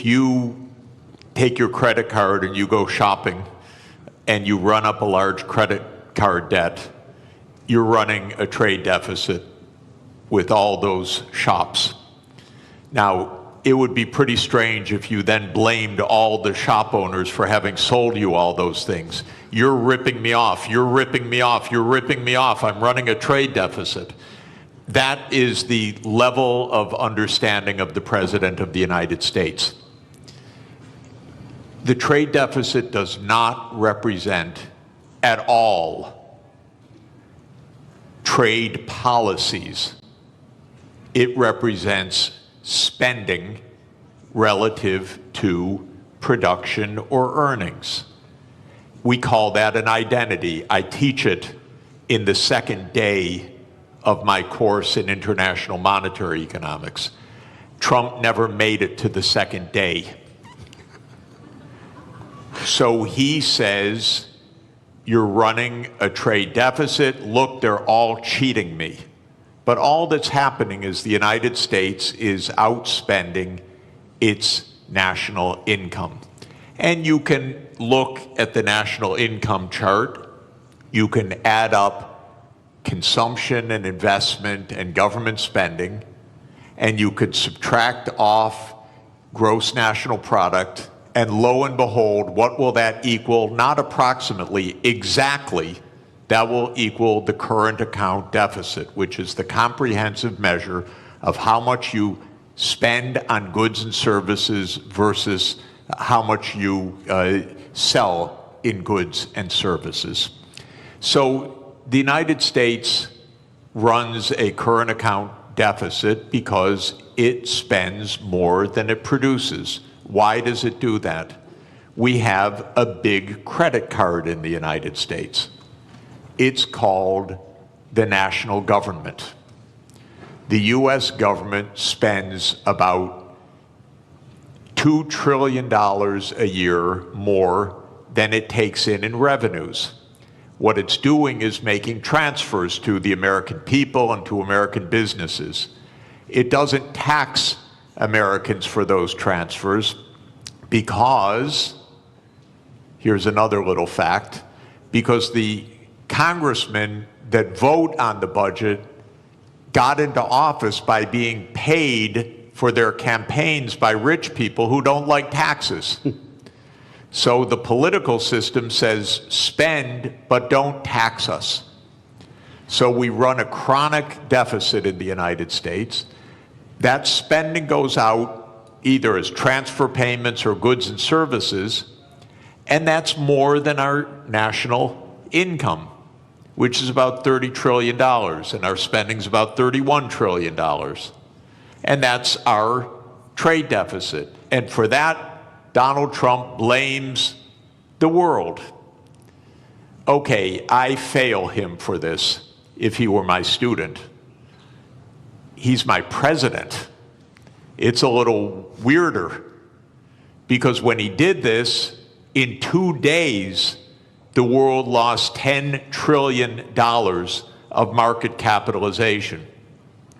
if you take your credit card and you go shopping and you run up a large credit card debt, you're running a trade deficit with all those shops. Now, it would be pretty strange if you then blamed all the shop owners for having sold you all those things. You're ripping me off, you're ripping me off, you're ripping me off, I'm running a trade deficit. That is the level of understanding of the President of the United States. The trade deficit does not represent at all trade policies. It represents spending relative to production or earnings. We call that an identity. I teach it in the second day of my course in international monetary economics. Trump never made it to the second day. So he says, you're running a trade deficit. Look, they're all cheating me. But all that's happening is the United States is outspending its national income. And you can look at the national income chart. You can add up consumption and investment and government spending, and you could subtract off gross national product, and lo and behold, what will that equal? Not approximately, exactly. That will equal the current account deficit, which is the comprehensive measure of how much you spend on goods and services versus how much you sell in goods and services. So the United States runs a current account deficit because it spends more than it produces. Why does it do that? We have a big credit card in the United States. It's called the national government. The US government spends about $2 trillion a year more than it takes in revenues. What it's doing is making transfers to the American people and to American businesses. It doesn't tax Americans for those transfers because, here's another little fact, because the congressmen that vote on the budget got into office by being paid for their campaigns by rich people who don't like taxes. So the political system says spend, but don't tax us. So we run a chronic deficit in the United States. That spending goes out either as transfer payments or goods and services, and that's more than our national income, which is about $30 trillion, and our spending is about $31 trillion. And that's our trade deficit. And for that, Donald Trump blames the world. Okay, I fail him for this if he were my student. He's my president. It's a little weirder because when he did this, in 2 days, the world lost $10 trillion of market capitalization.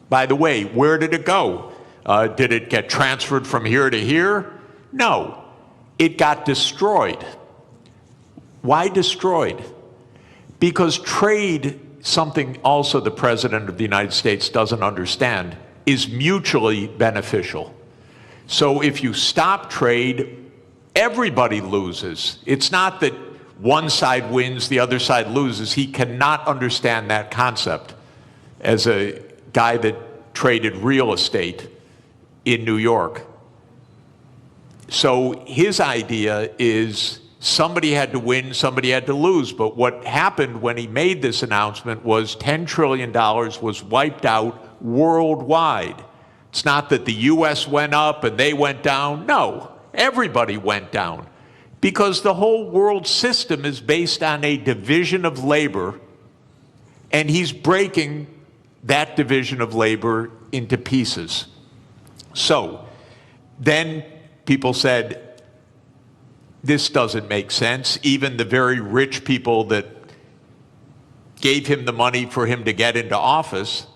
By the way, where did it go? Did it get transferred from here to here? No, it got destroyed. Why destroyed? Because trade, something also the President of the United States doesn't understand, is mutually beneficial. So if you stop trade, everybody loses. It's not that one side wins, the other side loses. He cannot understand that concept as a guy that traded real estate in New York. So his idea is somebody had to win, somebody had to lose. But what happened when he made this announcement was $10 trillion was wiped out worldwide. It's not that the US went up and they went down. No, everybody went down. Because the whole world system is based on a division of labor, and he's breaking that division of labor into pieces. So then people said, this doesn't make sense. Even the very rich people that gave him the money for him to get into office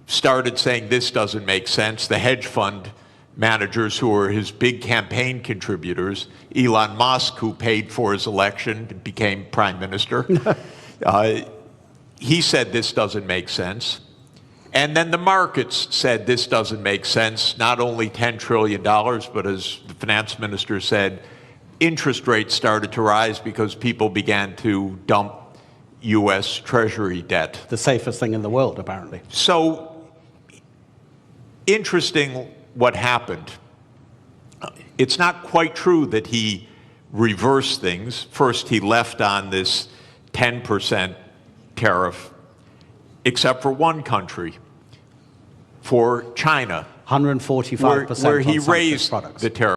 started saying this doesn't make sense. The hedge fund managers who were his big campaign contributors. Elon Musk, who paid for his election, became prime minister. He said this doesn't make sense. And then the markets said this doesn't make sense. Not only $10 trillion, but as the finance minister said, interest rates started to rise because people began to dump U.S. Treasury debt. The safest thing in the world, apparently. So, interesting what happened. It's not quite true that he reversed things. First, he left on this 10% tariff, except for one country, for China, 145% where he on some raised products. the tariff.